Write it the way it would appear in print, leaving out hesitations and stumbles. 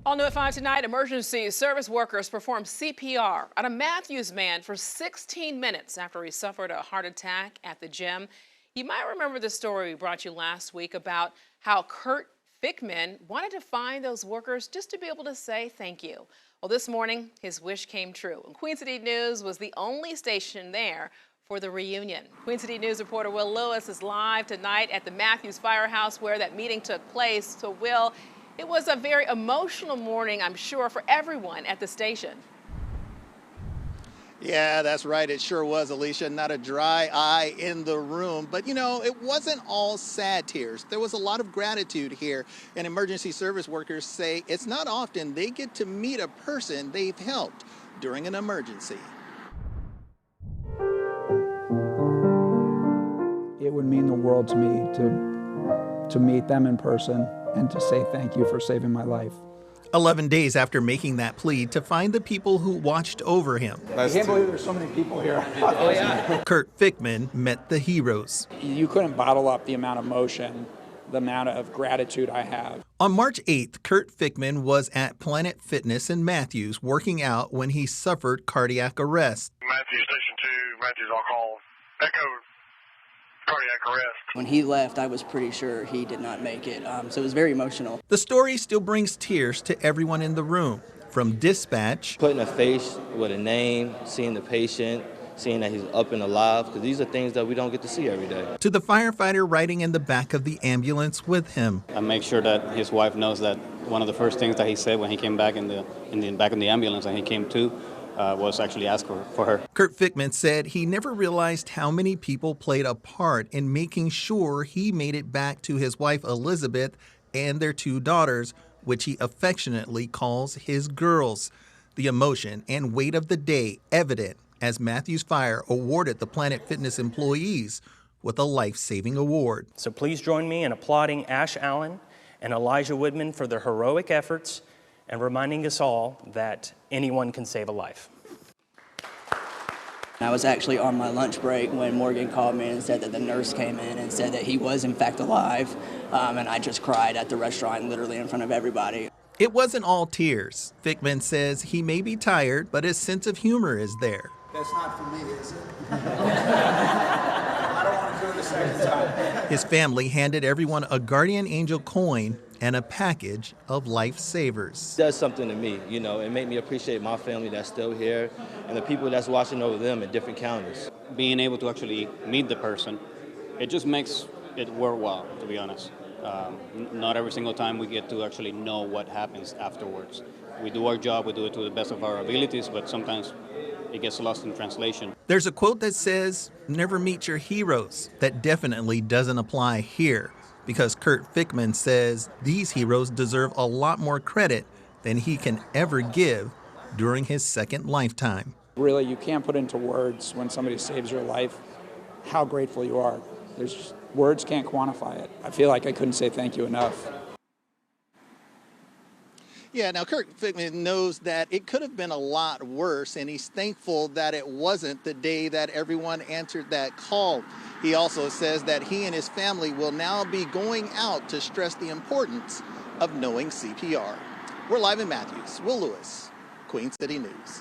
All new at 5 tonight, emergency service workers performed CPR on a Matthews man for 16 minutes after he suffered a heart attack at the gym. You might remember the story we brought you last week about how Kurt Fichtman wanted to find those workers just to be able to say thank you. Well, this morning, his wish came true. And Queen City News was the only station there for the reunion. Queen City News reporter Will Lewis is live tonight at the Matthews Firehouse where that meeting took place. So, Will, it was a very emotional morning, I'm sure, for everyone at the station. Yeah, that's right. It sure was, Alicia. Not a dry eye in the room. But, you know, it wasn't all sad tears. There was a lot of gratitude here. And emergency service workers say it's not often they get to meet a person they've helped during an emergency. It would mean the world to me to meet them in person and to say thank you for saving my life. 11 days after making that plea to find the people who watched over him. I can't believe there's so many people here. Oh, yeah. Kurt Fichtman met the heroes. You couldn't bottle up the amount of emotion, the amount of gratitude I have. On March 8th, Kurt Fichtman was at Planet Fitness in Matthews working out when he suffered cardiac arrest. Matthews Station 2, Matthews, I'll call Echo. Cardiac arrest. When he left, I was pretty sure he did not make it, so it was very emotional. The story still brings tears to everyone in the room. From dispatch, putting a face with a name, seeing the patient, seeing that he's up and alive, because these are things that we don't get to see every day. To the firefighter riding in the back of the ambulance with him. I make sure that his wife knows that one of the first things that he said when he came back in the back of the ambulance and he came to was actually ask for her. Kurt Fichtman said he never realized how many people played a part in making sure he made it back to his wife Elizabeth and their two daughters, which he affectionately calls his girls. The emotion and weight of the day evident as Matthews Fire awarded the Planet Fitness employees with a life-saving award. So please join me in applauding Ash Allen and Elijah Woodman for their heroic efforts and reminding us all that anyone can save a life. I was actually on my lunch break when Morgan called me and said that the nurse came in and said that he was in fact alive, and I just cried at the restaurant literally in front of everybody. It wasn't all tears. Fichtman says he may be tired, but his sense of humor is there. That's not for me, is it? I don't want to do it a second time. His family handed everyone a Guardian Angel coin and a package of lifesavers. It does something to me, you know. It made me appreciate my family that's still here and the people that's watching over them in different counties. Being able to actually meet the person, it just makes it worthwhile, to be honest. Not every single time we get to actually know what happens afterwards. We do our job, we do it to the best of our abilities, but sometimes it gets lost in translation. There's a quote that says, "Never meet your heroes." That definitely doesn't apply here, because Kurt Fichtman says these heroes deserve a lot more credit than he can ever give during his second lifetime. Really, you can't put into words when somebody saves your life how grateful you are. Words can't quantify it. I feel like I couldn't say thank you enough. Yeah, now Kurt Fichtman knows that it could have been a lot worse, and he's thankful that it wasn't the day that everyone answered that call. He also says that he and his family will now be going out to stress the importance of knowing CPR. We're live in Matthews. Will Lewis, Queen City News.